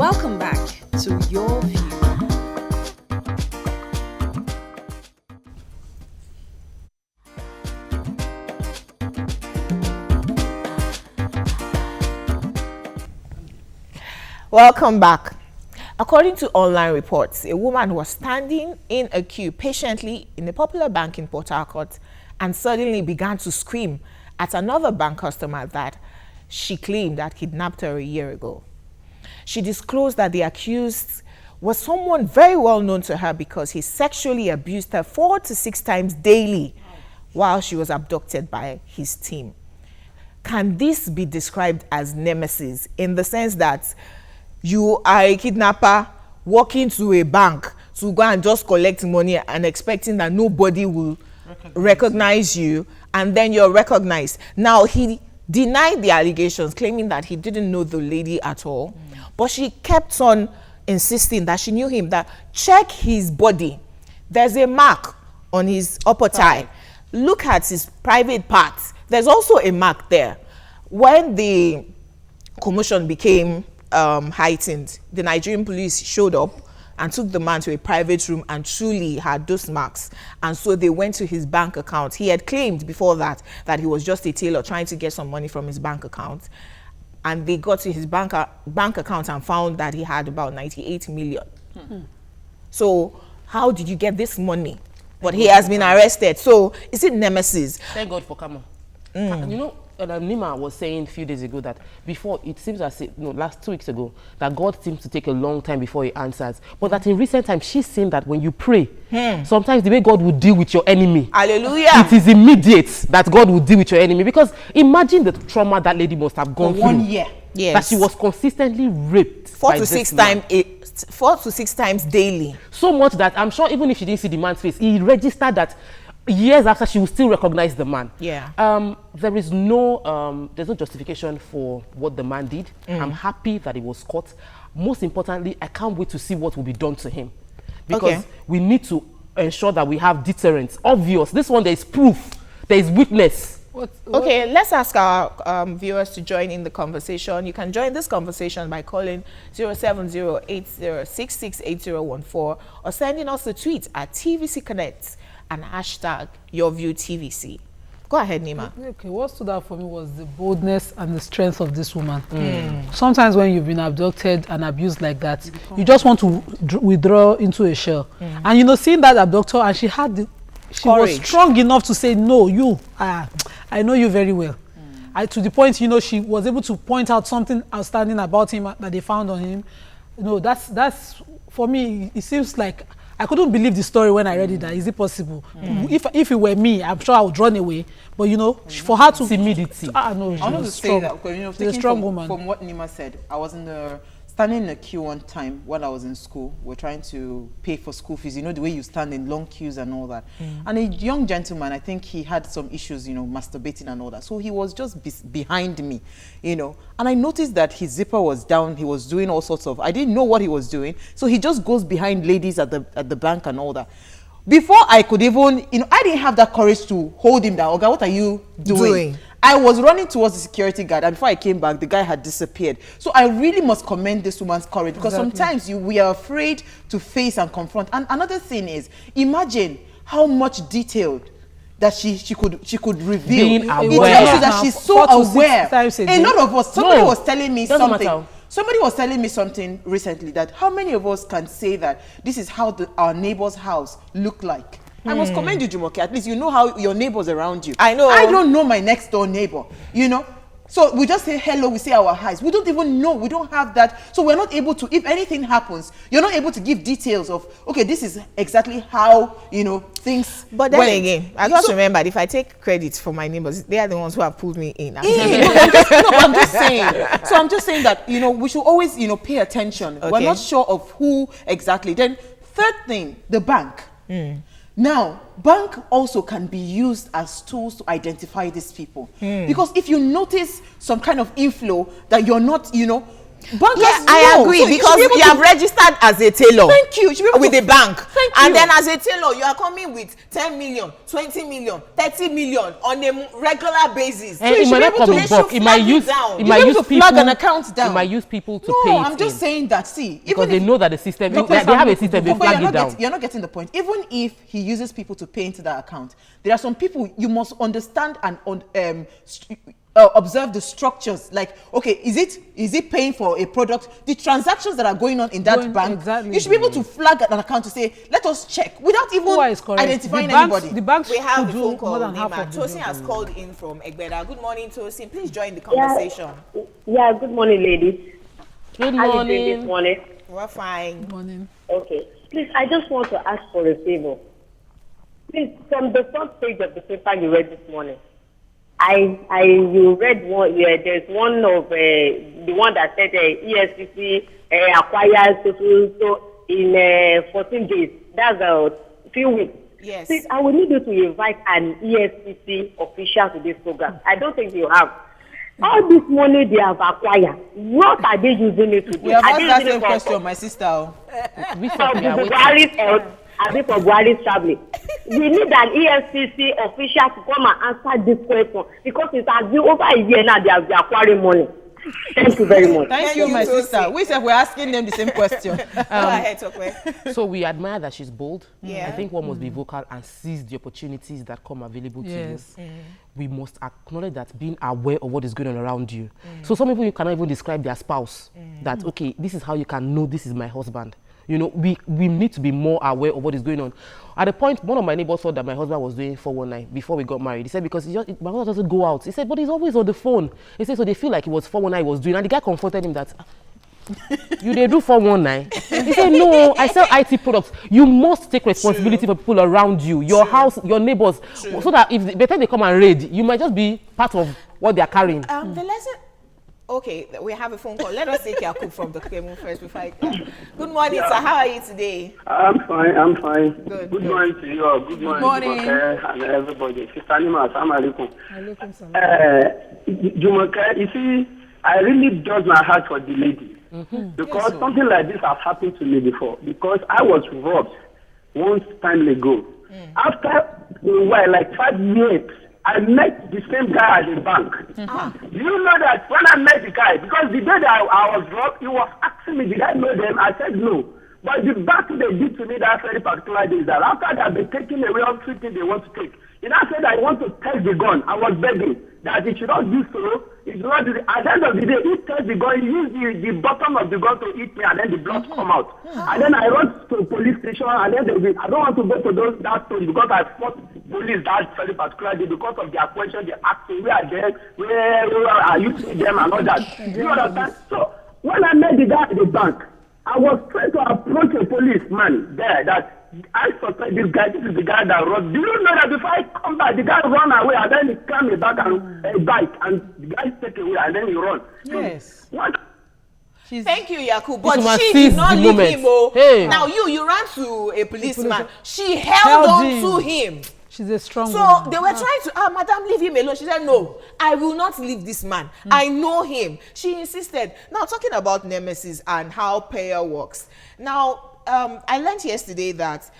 Welcome back to Yourview. Welcome back. According to online reports, a woman was standing in a queue patiently in a popular bank in Port Harcourt and suddenly began to scream at another bank customer that she claimed had kidnapped her a year ago. She disclosed that the accused was someone very well known to her because he sexually abused her 4 to 6 times daily while she was abducted by his team. Can this be described as nemesis in the sense that you are a kidnapper walking to a bank to go and just collect money and expecting that nobody will recognize you, and then you're recognized? Now, he denied the allegations, claiming that he didn't know the lady at all, but she kept on insisting that she knew him, that check his body. There's a mark on his upper thigh. Look at his private parts. There's also a mark there. When the commotion became heightened, the Nigerian police showed up and took the man to a private room and truly had those marks. And so they went to his bank account. He had claimed before that he was just a tailor trying to get some money from his bank account. And they got to his bank account and found that he had about 98 million. So how did you get this money? But he has been arrested. So is it nemesis? Thank God for Kamo. You know, Nima was saying a few days ago that before, it seems as if, last 2 weeks ago, that God seems to take a long time before he answers. But that in recent times, she's saying that when you pray, sometimes the way God will deal with your enemy, hallelujah, it is immediate that God will deal with your enemy. Because imagine the trauma that lady must have gone through. 1 year. Yes. That she was consistently raped 4 to 6 times daily. So much that I'm sure even if she didn't see the man's face, he registered that years after she will still recognize the man. Yeah. There is no there's no justification for what the man did. I'm happy that he was caught. Most importantly, I can't wait to see what will be done to him, because we need to ensure that we have deterrence. Obvious. This one, there is proof, there is witness. Okay, let's ask our viewers to join in the conversation. You can join this conversation by calling 07080668014 or sending us a tweet at TVC Connect and hashtag YourviewTVC. Go ahead, Nima. Okay, what stood out for me was the boldness and the strength of this woman. Sometimes when you've been abducted and abused like that, you just want to withdraw into a shell. And you know, seeing that abductor, and she was strong enough to say, no, I know you very well. To the point, you know, she was able to point out something outstanding about him that they found on him. You know, that's for me, it seems like I couldn't believe the story when I read it. That is it possible? If it were me, I'm sure I would run away. But you know, for her to timidity. No, I wanted to say that, she's a strong woman. From what Nima said, I was standing in a queue one time when I was in school. We're trying to pay for school fees. You know, the way you stand in long queues and all that. And a young gentleman, I think he had some issues, you know, masturbating and all that. So he was just behind me, you know. And I noticed that his zipper was down. He was doing all sorts of, I didn't know what he was doing. So he just goes behind ladies at the bank and all that. Before I could even, you know, I didn't have that courage to hold him down. Okay, what are you doing? I was running towards the security guard, and before I came back, the guy had disappeared. So I really must commend this woman's courage, because sometimes we are afraid to face and confront. And another thing is, imagine how much detailed that she could reveal. Being It aware. tells you that she's so aware. A lot of us. Somebody was telling me something. Somebody was telling me something recently, that how many of us can say that this is how our neighbor's house look like. I must commend you, Jumoke. At least you know how your neighbors around you. I know. I don't know my next door neighbor, you know. So we just say hello, we say our highs. We don't even know. We don't have that. So we're not able to, if anything happens, you're not able to give details of, okay, this is exactly how, you know, things But then again, I just remembered, if I take credit for my neighbors, they are the ones who have pulled me in. No, but I'm just saying. So I'm just saying that, you know, we should always, you know, pay attention. We're not sure of who exactly. Then third thing, the bank. Now, bank also can be used as tools to identify these people. Because if you notice some kind of inflow that you're not, you know, Bankers, Yeah, I no. agree So because should be you able have registered as a tailor. Thank you. You should be able With to- the bank. Thank And you. then as a tailor, you are coming with 10 million, 20 million, 30 million on a regular basis. And it should might be not able come to- in they bulk. should It might flag it use down. it You might should be use able to flag people an account down. It might use people to No, pay it I'm just in. saying that. See, Because even they if- know that the system, No, they have a system, they but flag you're it not down. you're not getting the point. Even if he uses people to pay into that account, there are some people you must understand and observe the structures. Like, okay, is it paying for a product? The transactions that are going on in that bank, exactly. you should be able to flag an account to say, let us check, without even Who is correct? identifying The banks- anybody. The banks We have could the do phone call. more than half Nima. of the Tosin job. has called in from Egbeda. Good morning, Tosin. Please join the conversation. Yeah, good morning, ladies. Good How you doing this morning. morning? We're fine. Morning. Okay. Please, I just want to ask for a favor. Please, from the front page of the paper you read this morning, you read one. Yeah, there's one of the one that said ESCC acquires so in 14 days. That's a few weeks. Yes. Please, I will need you to invite an ESCC official to this program. I don't think you have. All this money they have acquired, what are they using it to do? We have Are asked they that using same it question, my sister. Oh. We for said we are waiting. Buhari's health? Are they for Buhari's traveling? We need an EFCC official to come and answer this question because it has been over a year now they have been acquiring money. Thank you very much. Thank you, my sister. We said we're asking them the same question. Go ahead, Tokwe. So we admire that she's bold. Yeah. I think one must be vocal and seize the opportunities that come available Yes. to you. We must acknowledge that being aware of what is going on around you. So some people you cannot even describe their spouse. That, okay, this is how you can know this is my husband. You know, we need to be more aware of what is going on. At the point, one of my neighbors thought that my husband was doing 419 before we got married. He said, because my husband doesn't go out. He said, but he's always on the phone. He said, so they feel like it was 419 he was doing. And the guy confronted him that, you they do 419? He said, no, I sell IT products. You must take responsibility for people around you, your house, your neighbors, so that if by the time they come and raid, you might just be part of what they are carrying. The lesson. Okay, we have a phone call. Let us take Yakub from the Kremlin first before I go. Good morning, sir. How are you today? I'm fine. Good. Good morning to you all. Good morning. Jumoke and everybody. Sister Nima, assalamu alaikum. Alaikum salam. Jumoke, you see, I really does my heart for the lady. Because something like this has happened to me before. Because I was robbed once time ago. After a while, like 5 years, I met the same guy at the bank. Do you know that when I met the guy, because the day that I was robbed, he was asking me, did I know them? I said no. But the back they did to me that very particular day is that after that they taking away everything they want to take. He now said I want to test the gun. I was begging that he should not do so. It should not do it. At the end of the day, he test the gun, he used the bottom of the gun to hit me and then the blood come out. And then I run to the police station and then I don't want to go to that story because I fought police that very particular day because of their question they asked me, where are they, where are you seeing them and all that. You understand? So when I met the guy at the bank, I was trying to approach a policeman there that I suspect this guy, this is the guy that robbed. Do you know that before I come back, the guy run away and then he came back and a bike and the guy take away and then he run. Yes. What? Thank you, Yakub. This But woman she seized did not the leave moment. him. Oh. Hey. Now you ran to a policeman. She held on to him. She's a strong So woman. they were trying to, madam, leave him alone. She said, no, I will not leave this man. I know him. She insisted. Now, talking about nemesis and how prayer works. Now, I learned yesterday that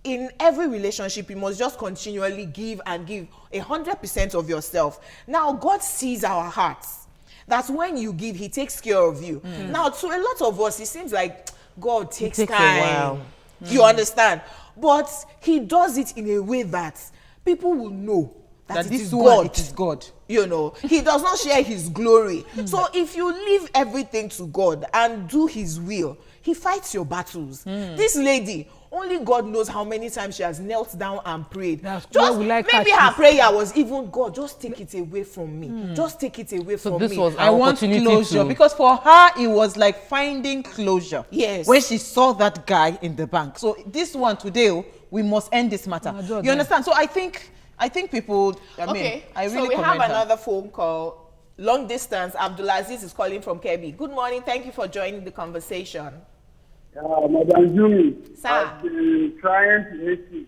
in every relationship, you must just continually give and give 100% of yourself. Now, God sees our hearts. That's when you give, he takes care of you. Now, to a lot of us, it seems like God takes takes a time. while. You understand? But he does it in a way that people will know that it this is one, God. it is God. You know, he does not share his glory. So if you leave everything to God and do his will, he fights your battles. This lady, only God knows how many times she has knelt down and prayed. That's Just why we like maybe her. her prayer was even, God, just take it away from me. Just take it away from this me. was I our want opportunity closure to- because for her it was like finding closure. Yes. When she saw that guy in the bank. So this one today, we must end this matter. You understand? So I think people. I mean, I really so we have commend her. another phone call. Long distance. Abdulaziz is calling from Kebbi. Good morning. Thank you for joining the conversation. Madam Jumi, Sir. I've been trying to meet you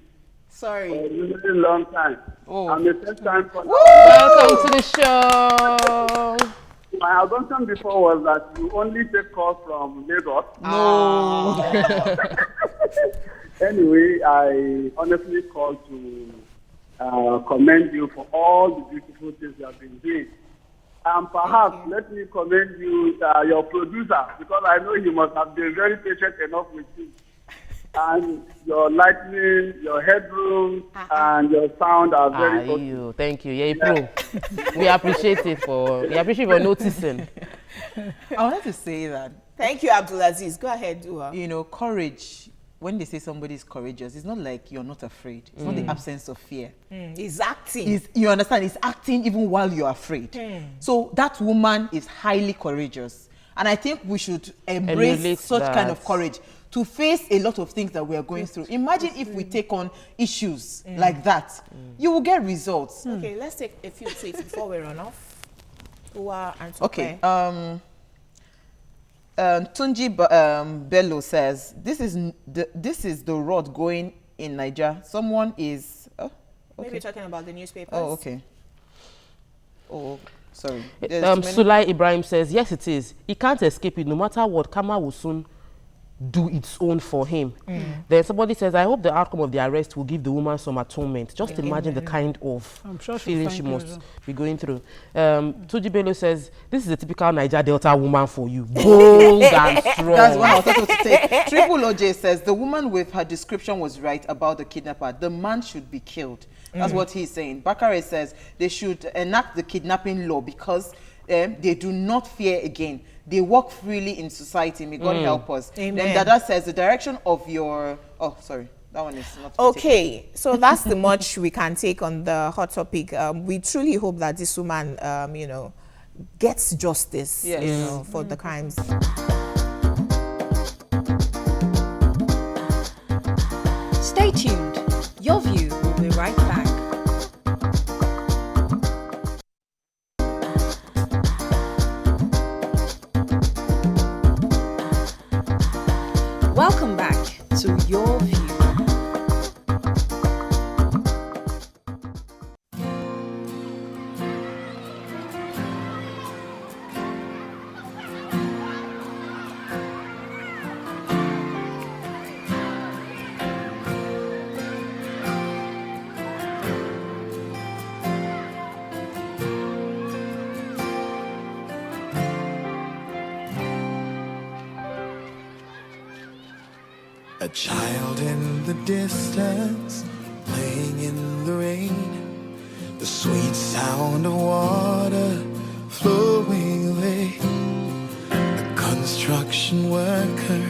for a Sorry. really long time. Oh. I'm a first time for Welcome to the show. My assumption before was that you only take calls from Lagos. No. Anyway, I honestly call to commend you for all the beautiful things you have been doing. And perhaps let me commend you, your producer, because I know you must have been very patient enough with you. And your lighting, your headroom, and your sound are very good. Thank you. Yeah, pro. We appreciate it for noticing. I wanted to say that. Thank you, Abdulaziz. Go ahead, Dua. You know, courage. When they say somebody is courageous, it's not like you're not afraid. It's not the absence of fear. He's acting. You understand? It's acting even while you're afraid. So that woman is highly courageous. And I think we should embrace such kind of courage to face a lot of things that we are going through. Imagine if we take on issues like that. You will get results. Okay, let's take a few tweets before we run off. Dua and Okay. Tunji Bello says, this is the road going in Niger. Someone is... Oh, okay. Maybe talking about the newspapers. Oh, okay. Oh, sorry. Sulai Ibrahim says, yes, it is. He can't escape it. No matter what, karma will soon do its own for him. Then somebody says, I hope the outcome of the arrest will give the woman some atonement. Just imagine the kind of feeling she must be going through. Tuji Bello says, this is a typical Niger Delta woman for you. Bold and strong. That's what I was supposed to say. Triple OJ says, the woman with her description was right about the kidnapper. The man should be killed. That's what he's saying. Bakare says, they should enact the kidnapping law because they do not fear again. They walk freely in society. May God help us. Amen. Then Dada says the direction of your... Oh, sorry. That one is not... Okay. So that's the much we can take on the hot topic. We truly hope that this woman, you know, gets justice, you know, for the crimes. Stay tuned. Your View will be right back. Welcome back to Your View. A child in the distance, playing in the rain, the sweet sound of water flowing away, a construction worker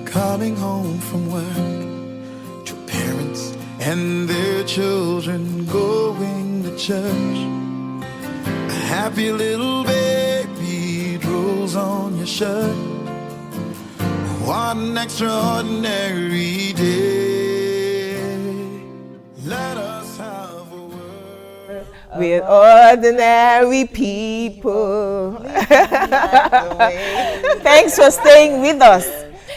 coming home from work, two parents and their children going to church, a happy little baby drools on your shirt. What an extraordinary day. Let us have a word. We're ordinary people. Thanks for staying with us.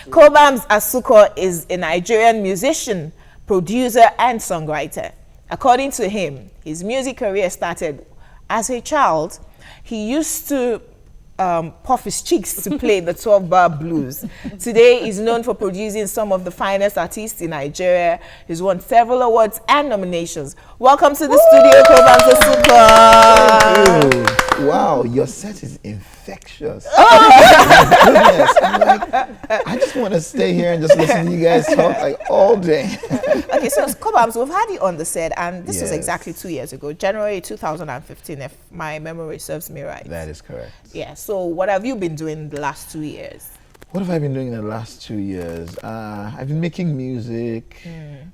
Kobams Asuko is a Nigerian musician, producer, and songwriter. According to him, his music career started as a child. He used to puff his cheeks to play the 12-bar blues. Today, he's known for producing some of the finest artists in Nigeria. He's won several awards and nominations. Welcome to the studio, Kobams Asuko. Wow, your set is infectious. Oh my goodness. I'm like, I just want to stay here and just listen to you guys talk like all day. Okay, so Kobams, we've had you on the set, and this was exactly 2 years ago, January 2015, if my memory serves me right. That is correct. Yeah, so what have you been doing the last 2 years? What have I been doing in the last 2 years? I've been making music.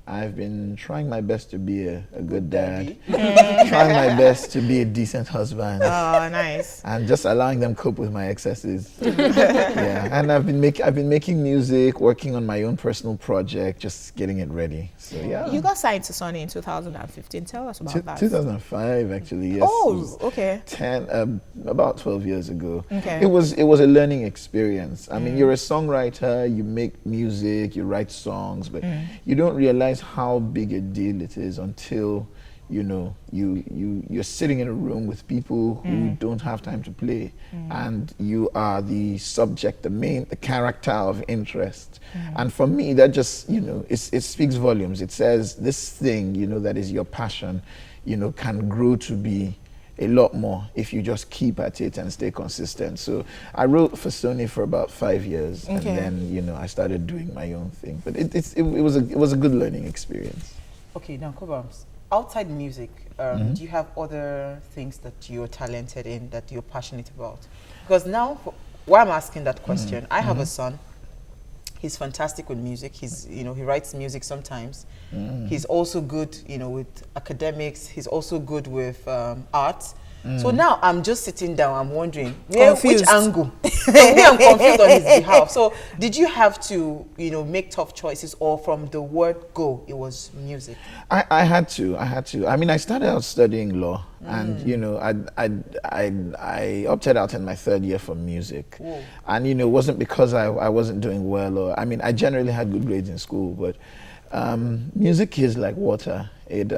I've been trying my best to be a good dad. Trying my best to be a decent husband. Oh, nice. And just allowing them cope with my excesses. Yeah, and I've been making music, working on my own personal project, just getting it ready. So yeah. You got signed to Sony in 2015. Tell us about that. 2005, actually. Yes. Oh, okay. About 12 years ago. Okay. It was a learning experience. I mean, you're a songwriter, you make music, you write songs, but you don't realize how big a deal it is until you know, you're sitting in a room with people who don't have time to play, and you are the subject, the character of interest. And for me, that just, you know, it speaks volumes. It says this thing, you know, that is your passion, you know, can grow to be a lot more if you just keep at it and stay consistent. So I wrote for Sony for about 5 years, and then, you know, I started doing my own thing. But it was a good learning experience. Okay, now Kobams, outside music, do you have other things that you're talented in, that you're passionate about? Because now, why I'm asking that question, I have a son. He's fantastic with music. You know, he writes music sometimes. He's also good, you know, with academics. He's also good with art. So now I'm just sitting down. I'm wondering which angle. So me, I'm confused on his behalf. So did you have to, you know, make tough choices, or from the word go, it was music? I had to. I mean, I started out studying law, and you know, I opted out in my 3rd year for music. Whoa. And you know, it wasn't because I wasn't doing well, or I mean, I generally had good grades in school, but music is like water. It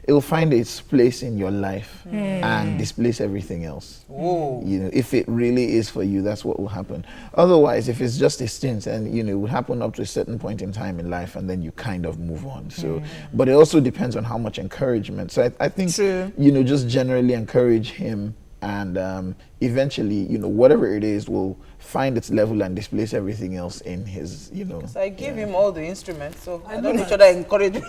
will find its place in your life and displace everything else. Whoa. You know, if it really is for you, that's what will happen. Otherwise, if it's just a stint, and you know, it will happen up to a certain point in time in life, and then you kind of move on. So, but it also depends on how much encouragement. So I think, you know, just generally encourage him, and eventually, you know, whatever it is will find its level and displace everything else in his, you know. So I give him all the instruments, so I don't know should I encourage him.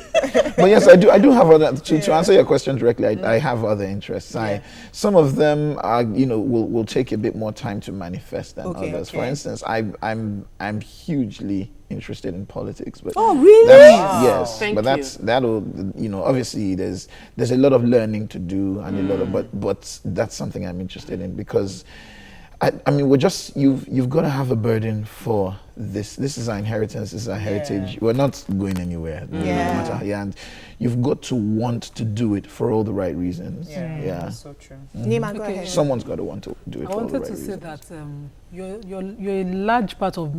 But yes, I do have other, to answer your question directly, I have other interests. Some of them are, you know, will take a bit more time to manifest than others. For instance, I'm hugely interested in politics, but yes, that'll, you know, obviously there's a lot of learning to do, and a lot of, but that's something I'm interested in, because I mean, you've got to have a burden for this. This is our inheritance. This is our heritage. We're not going anywhere. No matter how, and you've got to want to do it for all the right reasons. That's so true. Nima, go ahead. Someone's got to want to do it for all the right reasons. I wanted to say that you're a large part of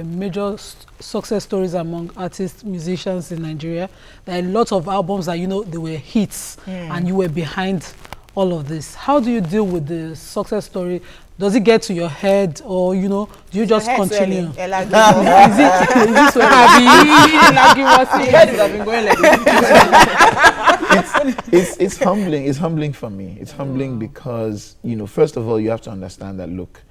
major success stories among artists, musicians in Nigeria. There are lots of albums that, you know, they were hits, and you were behind all of this. How do you deal with the success story? Does it get to your head, or, you know, do you just continue? Is it it's humbling. It's humbling for me. It's humbling because, you know, first of all, you have to understand that, look,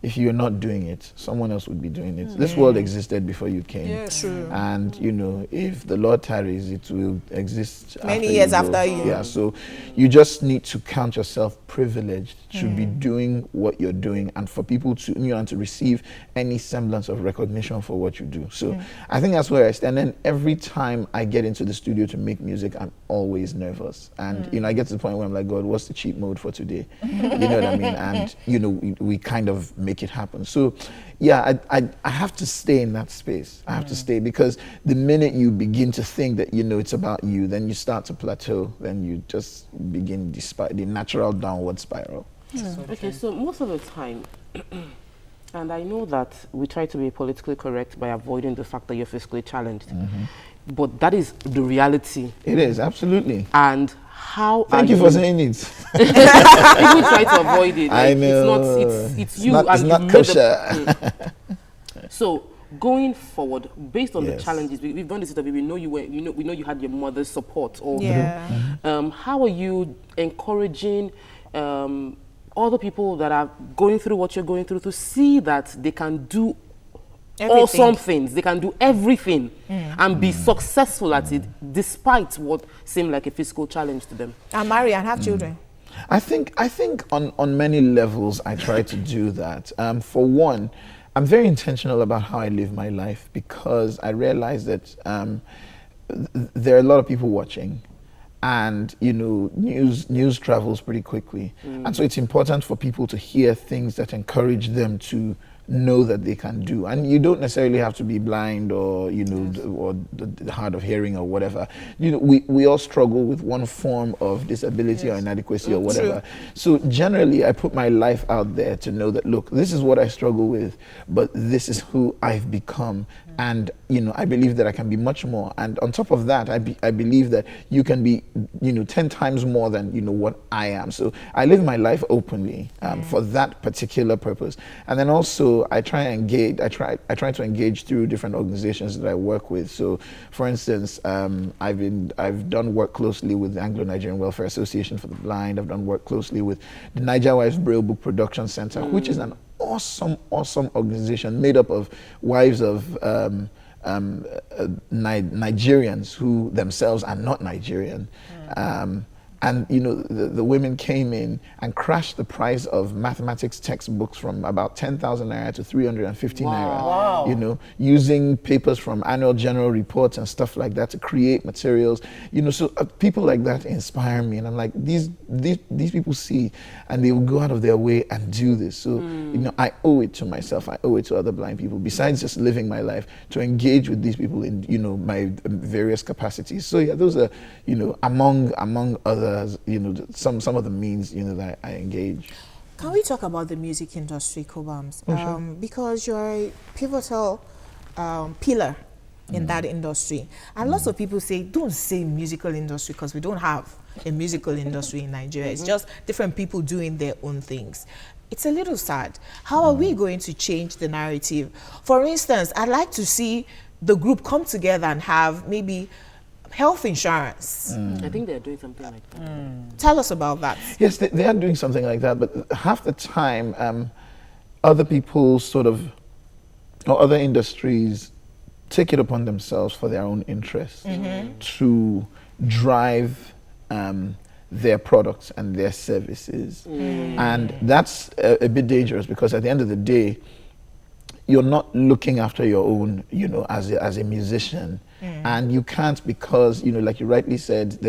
if you're not doing it, someone else would be doing it. This world existed before you came. Yeah, true. And, you know, if the Lord tarries, it will exist many years after you. Yeah, so you just need to count yourself privileged to be doing what you're doing, and for people to, you know, and to receive any semblance of recognition for what you do. So I think that's where I stand. And then every time I get into the studio to make music, I'm always nervous. And, you know, I get to the point where I'm like, God, what's the cheat mode for today? You know what I mean? And, you know, we kind of make it happen. So yeah, I have to stay in that space. I have to stay, because the minute you begin to think that, you know, it's about you, then you start to plateau, then you just begin the natural downward spiral. Okay, so most of the time, and I know that we try to be politically correct by avoiding the fact that you're physically challenged, but that is the reality. It is, absolutely. And how Thank you for saying it. People try to avoid it. I know. It's you, it's not kosher. So going forward, based on the challenges, we've done this interview. We know we know you had your mother's support. Or how are you encouraging other people that are going through what you're going through to see that they can do awesome things, they can do everything and be successful at it, despite what seemed like a physical challenge to them? And marry and have children. I think on many levels I try to do that. For one, I'm very intentional about how I live my life, because I realize that there are a lot of people watching, and, you know, news travels pretty quickly, and so it's important for people to hear things that encourage them to know that they can do. And you don't necessarily have to be blind or, you know, or the hard of hearing or whatever. You know, we all struggle with one form of disability or inadequacy or whatever. So generally, I put my life out there to know that, look, this is what I struggle with, but this is who I've become. And, you know, I believe that I can be much more. And on top of that, I believe that you can be, you know, 10 times more than, you know, what I am. So I live my life openly for that particular purpose. And then also I try and engage, I try to engage through different organizations that I work with. So for instance, I've done work closely with the Anglo-Nigerian Welfare Association for the Blind. I've done work closely with the Niger Wives Braille Book Production Center, which is an awesome organization made up of wives of Nigerians who themselves are not Nigerian. And you know, the women came in and crashed the price of mathematics textbooks from about 10,000 naira to 350 naira. You know, using papers from annual general reports and stuff like that to create materials. You know, so people like that inspire me, and I'm like, these people see, and they will go out of their way and do this. So you know, I owe it to myself. I owe it to other blind people. Besides just living my life, to engage with these people in, you know, my various capacities. So yeah, those are, you know, among other, you know, some of the means, you know, that I engage. Can we talk about the music industry, Cobhams? Sure. Because you're a pivotal pillar in that industry. And lots of people say, don't say musical industry, because we don't have a musical industry in Nigeria. It's just different people doing their own things. It's a little sad. How are we going to change the narrative? For instance, I'd like to see the group come together and have maybe health insurance. I think they're doing something like that. Tell us about that. Yes, they are doing something like that, but half the time, other people sort of, or other industries, take it upon themselves for their own interests to drive their products and their services. And that's a bit dangerous, because at the end of the day, you're not looking after your own, you know, as a musician. And you can't, because, you know, like you rightly said,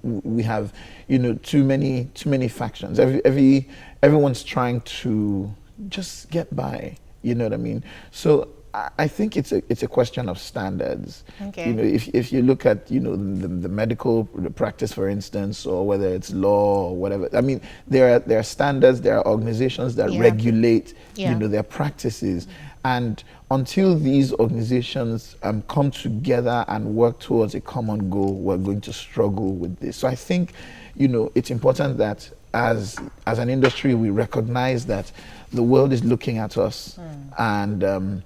we have, you know, too many factions. Everyone's trying to just get by, you know what I mean? So I think it's a question of standards. Okay. You know, if you look at, you know, the medical practice, for instance, or whether it's law or whatever, I mean, there are standards, there are organizations that regulate, you know, their practices. And until these organizations come together and work towards a common goal, we're going to struggle with this. So I think, you know, it's important that as an industry, we recognize that the world is looking at us, and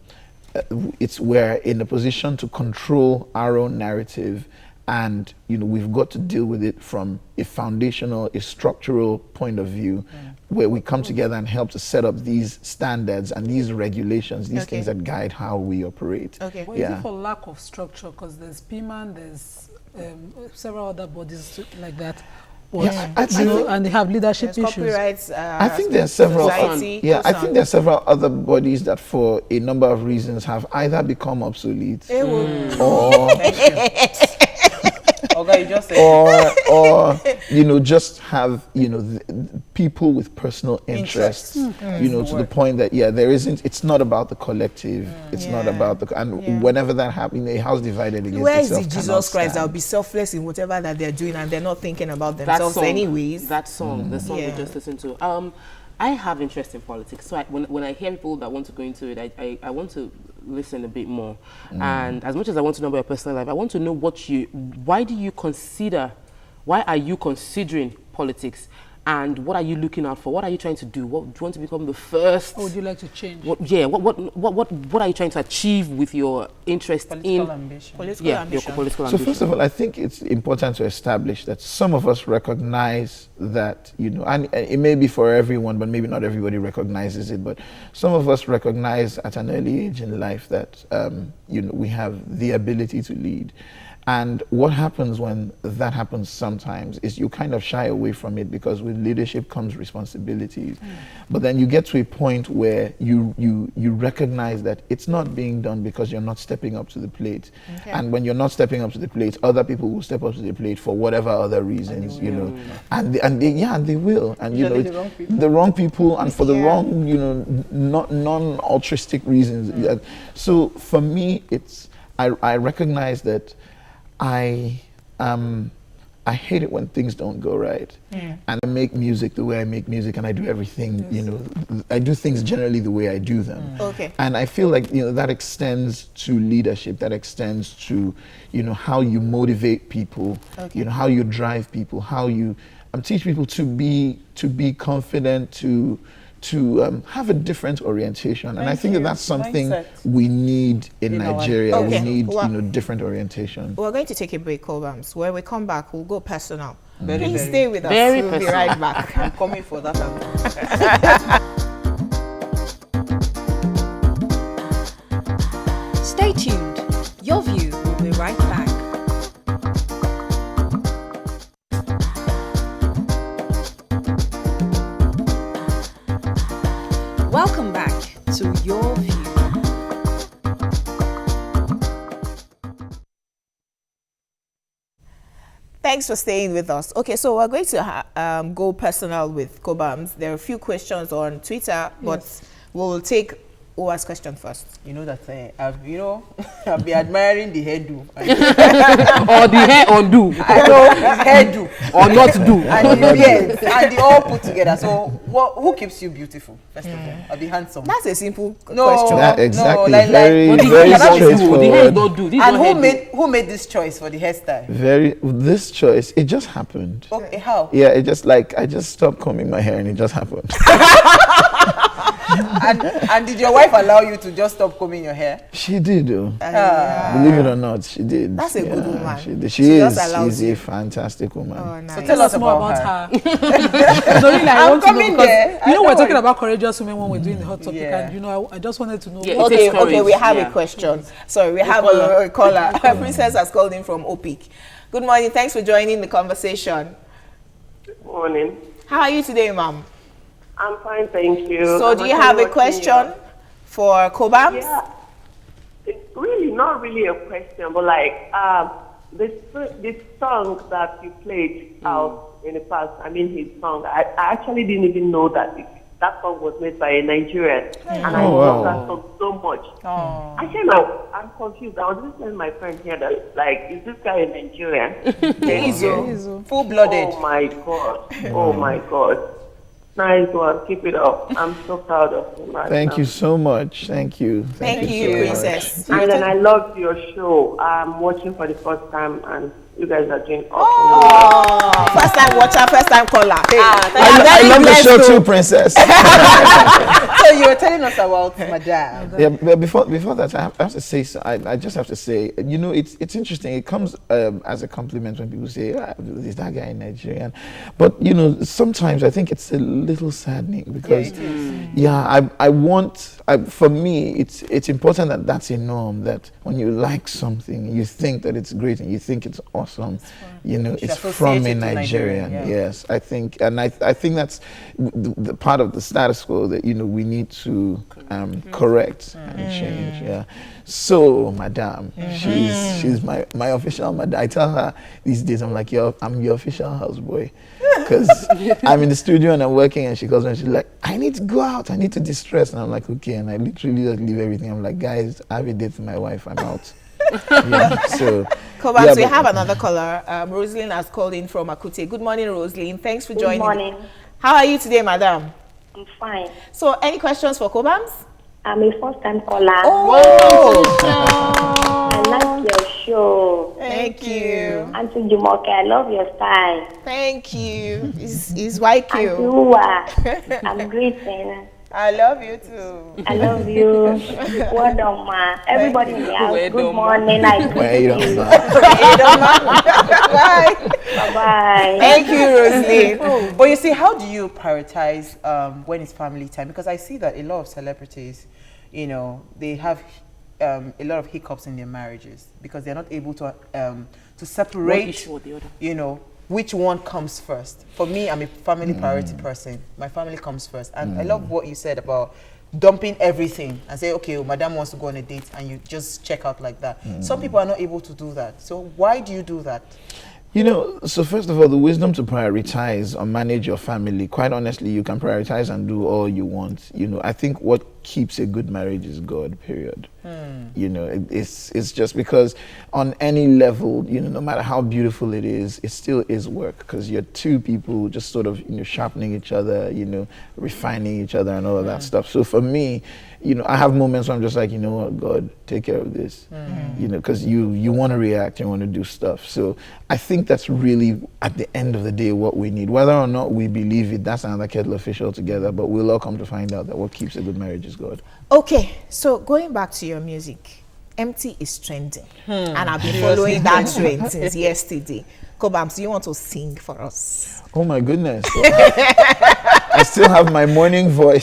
we're in a position to control our own narrative. And, you know, we've got to deal with it from a foundational, a structural point of view, where we come together and help to set up these standards and these regulations, these things that guide how we operate. Well, is it for lack of structure? Because there's PMAN, there's several other bodies like that. And they have leadership issues. Copyrights, I think there are several. I think there are several other bodies that, for a number of reasons, have either become obsolete or Okay, you just said or you know, just have, you know, people with personal interests, you know, to the point that there isn't. It's not about the collective. It's not about the. And whenever that happens, a house divided against Where is itself the Jesus Christ that will be selfless in whatever that they're doing, and they're not thinking about themselves anyways? That song, the song we just listened to. I have interest in politics, so when I hear people that want to go into it, I want to listen a bit more. And as much as I want to know about your personal life, I want to know why are you considering politics? And what are you looking out for? What are you trying to do? What do you want to become the first? What would you like to change? What are you trying to achieve with your interest political ambition. Your political So ambition. first of all, I think it's important to establish that some of us recognize that, you know, and it may be for everyone, but maybe not everybody recognizes it, but some of us recognize at an early age in life that, you know, we have the ability to lead. And what happens when that happens sometimes is you kind of shy away from it, because with leadership comes responsibilities. But then you get to a point where you recognize that it's not being done because you're not stepping up to the plate. Okay. And when you're not stepping up to the plate, other people will step up to the plate for whatever other reasons, you know. And they will. And you know, the wrong people and for the wrong, you know, not non-altruistic reasons. Yeah. So for me, I recognize that I hate it when things don't go right. And I make music the way I make music, and I do everything, you know, I do things generally the way I do them. Okay. And I feel like, you know, that extends to leadership, that extends to, you know, how you motivate people, you know, how you drive people, how you teach people to be confident, to have a different orientation. And I think that's something we need in Nigeria. We need, you know, different orientation. We're going to take a break, Cobams. When we come back, we'll go personal. Very, Please very, stay with us. very We'll be personal. right back. I'm coming for that. Stay tuned. Your View will be right back. Welcome back to Your View. Thanks for staying with us. Okay, so we're going to go personal with Cobams. There are a few questions on Twitter, but we'll take Owa's question first. You know that I've been admiring the hairdo. Or the hair undo. I know hairdo Or not do. and the beard, and they all put together. So who keeps you beautiful? First of all, I'll be handsome. That's a simple No, question. That exactly, like- very, But the very hair don't do. The hair straightforward. don't do. This And don't hair do. who made this choice for the hairstyle? This choice, it just happened. Okay, how? Yeah, it just like, I just stopped combing my hair and it just happened. And did your wife allow you to just stop combing your hair? She did, though. Believe it or not, she did. That's a good woman. She did. She She just is. allows She's you. a fantastic woman. Oh, nice. So tell us more about about her. her. No, really, I I'm want to know coming because there. you know Don't we're talking worry. about courageous women when we're doing the hot topic, Yeah. and you know I just wanted to know. Yeah, what- it takes Okay, we courage, have yeah. a question. Sorry, we have a caller. Princess has called in from OPIC. Good morning. Thanks for joining the conversation. Morning. How are you today, ma'am? I'm fine, thank you. So, I'm do you actually have a watching question for Cobams? Yeah. It's really not really a question, but like this song that you played out in the past, I mean his song, I actually didn't even know that that song was made by a Nigerian. And I love that song so much. Actually, now, I'm confused. I was listening to my friend here that, like, is this guy a Nigerian? Full-blooded. Oh my God. Oh my God. Nice one. Keep it up. I'm so proud of him right Thank now. you so much. Thank you. Thank you, so much. Princess. And then I loved your show. I'm watching for the first time, and you guys are doing awesome. Oh, first time watcher, first time caller. I love the show too, Princess. So you were telling us about Madame. Yeah, but before that, I have to say, I just have to say, you know, it's interesting. It comes as a compliment when people say, is that guy Nigerian? But, you know, sometimes I think it's a little saddening because, for me, it's important that that's a norm, that when you like something, you think that it's great and you think it's awesome, you know, it's from a Nigerian. Yes, I think, and I think that's the part of the status quo that, you know, we need to correct and change. Yeah. So, Madame, she's my official Madame. I tell her these days, I'm like, I'm your official houseboy, because I'm in the studio and I'm working, and she calls me and she's like, I need to go out, I need to distress, and I'm like, okay, and I literally just leave everything. I'm like, guys, I have a date with my wife, I'm out. So, Cobams, we have another caller. Rosaline has called in from Akute. Good morning, Rosaline. Thanks for joining. Good morning. How are you today, madam? I'm fine. So, any questions for Cobams? I'm a first-time caller. Oh! I like your show. Thank you. Auntie Jumoke, I love your style. Thank you. It's YQ. Auntie Uwa, I'm greeting. I love you too. I love you. Well done, ma. Everybody in the house, Well good done, ma. morning. I greet you. Bye. Bye-bye. Thank you, Rosaline. But you see, how do you prioritize when it's family time? Because I see that a lot of celebrities, you know, they have a lot of hiccups in their marriages because they're not able to separate, issue or the other. you know, which one comes first. For me, I'm a family priority person. My family comes first. And I love what you said about dumping everything and say, okay, well, madam wants to go on a date, and you just check out like that. Some people are not able to do that. So why do you do that? You know, so first of all, the wisdom to prioritize or manage your family, quite honestly, you can prioritize and do all you want. You know, I think what keeps a good marriage is God, period. You know, it's just because on any level, you know, no matter how beautiful it still is work, because you're two people just sort of, you know, sharpening each other, you know, refining each other and all of that stuff. So for me, you know, I have moments where I'm just like, you know what, God, take care of this, you know, because you want to react, you want to do stuff. So I think that's really, at the end of the day, what we need. Whether or not we believe it, that's another kettle of fish altogether, but we'll all come to find out that what keeps a good marriage is God. Okay, so going back to your music, Empty is trending, and I've been following that trend since yesterday. Kobams, do you want to sing for us? Oh my goodness. I still have my morning voice.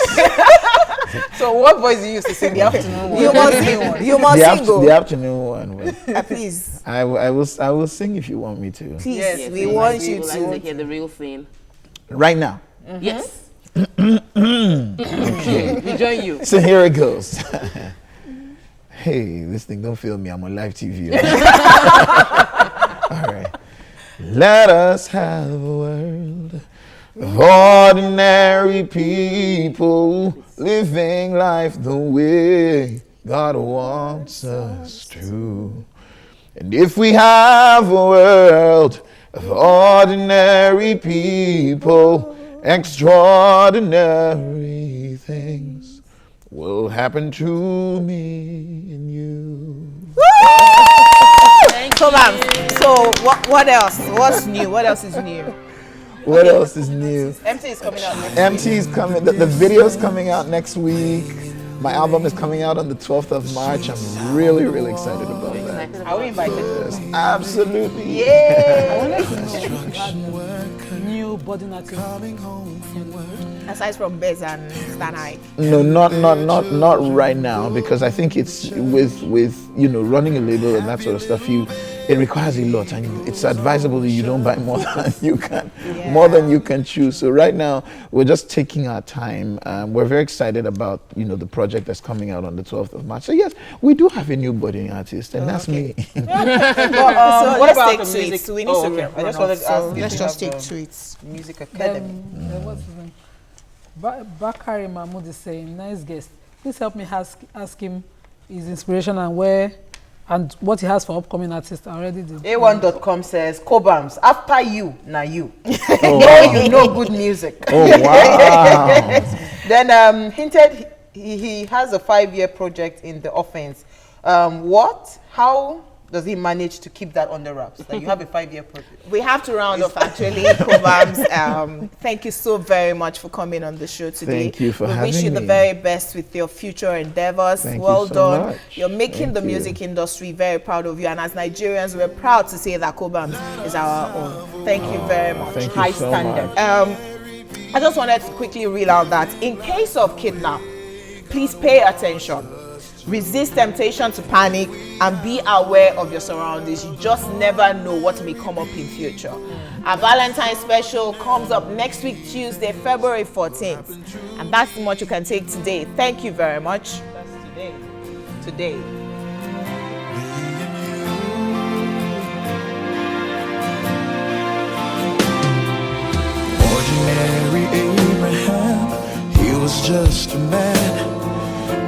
So what voice do you use to sing the afternoon one? You must sing. You must sing. The afternoon one. Please. I will sing if you want me to. Please, Yes, we want you Like to. to hear the real thing. Right now. Yes. Okay. We join you. So here it goes. Hey, this thing don't feel me. I'm on live TV. All right. Let us have a world of ordinary people living life the way God wants us to. And if we have a world of ordinary people, extraordinary things will happen to me and you. Come on. So what else? What's new? What else is new? What else is new? Empty is coming out next MT is coming. The video's coming out next week. My album is coming out on the 12th of March. I'm really, really excited about that. Are we invited? Yes, absolutely. Yeah. New body native. Aside from Bez and Stanai. No, not right now, because I think it's with you know, running a label and that sort of stuff. It requires a lot, and it's advisable that you don't buy more than you can choose. So right now we're just taking our time. We're very excited about, you know, the project that's coming out on the 12th of March. So yes, we do have a new budding artist, and that's me. So what let's about take the to music? it. We need to Okay. run I just off, wanted to so ask if let's you just have take to it. Music Academy. What's his name? Bakari Mahmoud is saying, nice guest. Please help me ask him his inspiration and where and what he has for upcoming artists. I already did. A1.com says, Kobams, after you, now you. Oh, wow. You know good music. Oh wow! Then hinted he has a 5-year project in the offense. How does he manage to keep that on the wraps? That you have a 5-year project. We have to round off actually, Kobams. Thank you so very much for coming on the show today. Thank you for having me. We wish you the very best with your future endeavors. Thank well you so done. much. You're making the music industry very proud of you, and as Nigerians, we're proud to say that Kobams is our own. Thank you very much. Thank High you so standard. much. I just wanted to quickly reel out that in case of kidnap, please pay attention. Resist temptation to panic and be aware of your surroundings. You just never know what may come up in future. Our Valentine's special comes up next week, Tuesday, February 14th. And that's much you can take today. Thank you very much. That's today. Ordinary Abraham, he was just a man,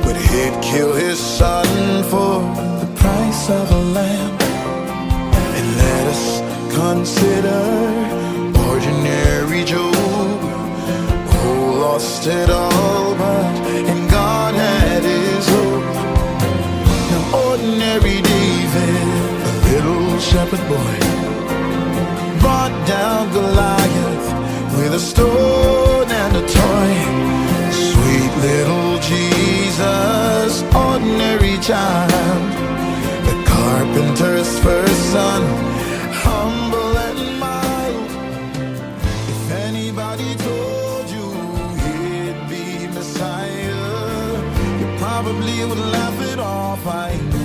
but he'd kill his son for the price of a lamb. And let us consider ordinary Job, who lost it all, but in God had his hope. Now ordinary David, a little shepherd boy, brought down Goliath with a stone and a toy. Sweet little Jesus, ordinary child, the carpenter's first son, humble and mild. If anybody told you he'd be Messiah, you probably would laugh it off. I know.